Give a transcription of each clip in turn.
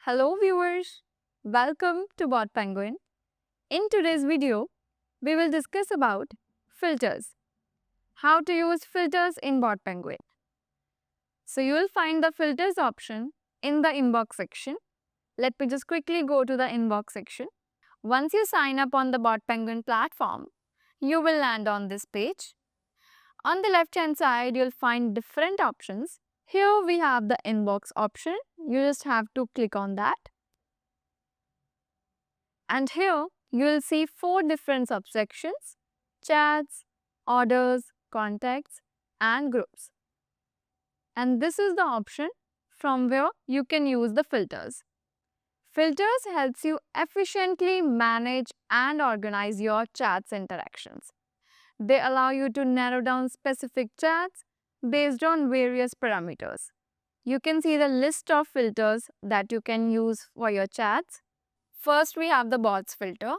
Hello viewers, welcome to BotPenguin. In today's video, we will discuss about filters. How to use filters in BotPenguin. So you will find the filters option in the inbox section. Let me just quickly go to the inbox section. Once you sign up on the BotPenguin platform, you will land on this page. On the left hand side, you'll find different options. Here we have the inbox option. You just have to click on that. And here you will see 4 different subsections: chats, orders, contacts, and groups. And this is the option from where you can use the filters. Filters helps you efficiently manage and organize your chats interactions. They allow you to narrow down specific chats based on various parameters. You can see the list of filters that you can use for your chats. First, we have the bots filter.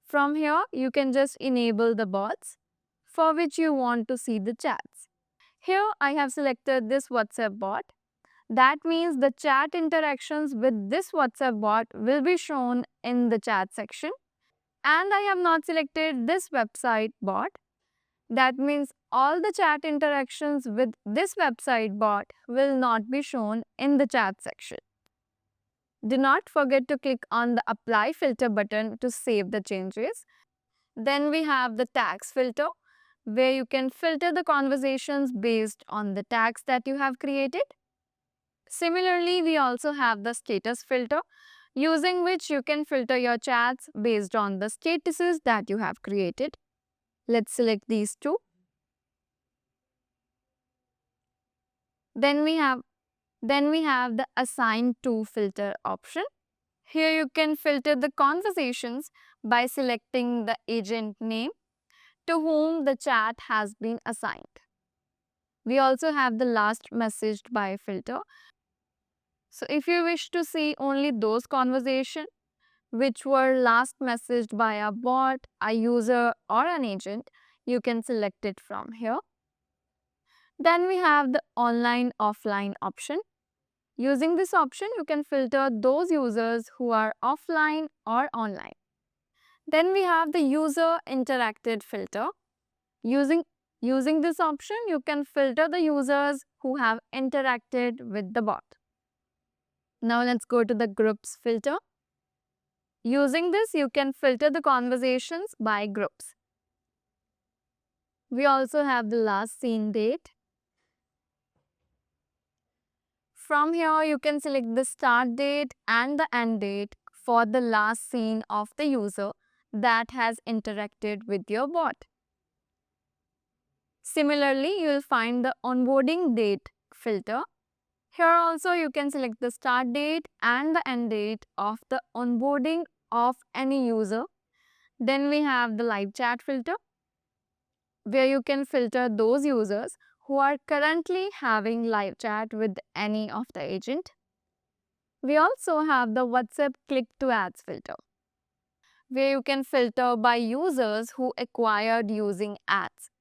From here, you can just enable the bots for which you want to see the chats. Here, I have selected this WhatsApp bot. That means the chat interactions with this WhatsApp bot will be shown in the chat section. And I have not selected this website bot. That means all the chat interactions with this website bot will not be shown in the chat section. Do not forget to click on the Apply Filter button to save the changes. Then we have the tags filter, where you can filter the conversations based on the tags that you have created. Similarly, we also have the status filter, using which you can filter your chats based on the statuses that you have created. Let's select these two. Then we have the Assign To filter option. Here you can filter the conversations by selecting the agent name to whom the chat has been assigned. We also have the Last Messaged By filter. So if you wish to see only those conversations which were last messaged by a bot, a user, or an agent, you can select it from here. Then we have the Online Offline option. Using this option, you can filter those users who are offline or online. Then we have the User Interacted filter. Using this option, you can filter the users who have interacted with the bot. Now let's go to the Groups filter. Using this, you can filter the conversations by groups. We also have the Last Seen Date. From here, you can select the start date and the end date for the last seen of the user that has interacted with your bot. Similarly, you will find the Onboarding Date filter. Here also, you can select the start date and the end date of the onboarding of any user. Then we have the Live Chat filter, where you can filter those users who are currently having live chat with any of the agent. We also have the WhatsApp Click to Ads filter, where you can filter by users who acquired using ads.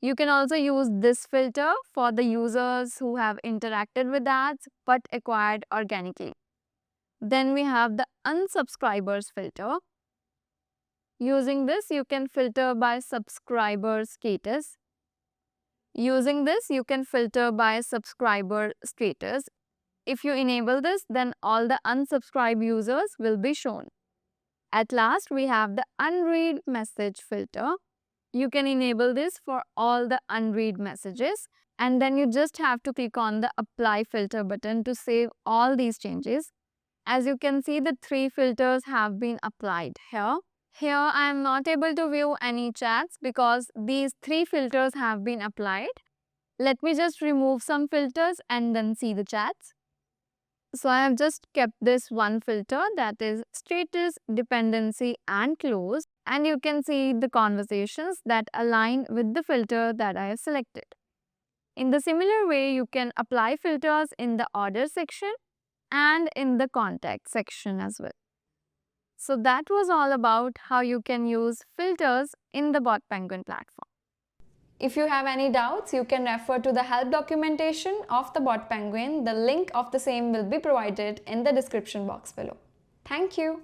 You can also use this filter for the users who have interacted with ads but acquired organically. Then we have the Unsubscribers filter. Using this, you can filter by subscriber status. Using this, you can filter by subscriber status. If you enable this, then all the unsubscribed users will be shown. At last, we have the Unread Message filter. You can enable this for all the unread messages, and then you just have to click on the Apply Filter button to save all these changes. As you can see, the 3 filters have been applied here. Here, I am not able to view any chats because these 3 filters have been applied. Let me just remove some filters and then see the chats. So I have just kept this one filter, that is status, dependency, and close. And you can see the conversations that align with the filter that I have selected. In the similar way, you can apply filters in the order section and in the contact section as well. So that was all about how you can use filters in the BotPenguin platform. If you have any doubts, you can refer to the help documentation of the BotPenguin. The link of the same will be provided in the description box below. Thank you.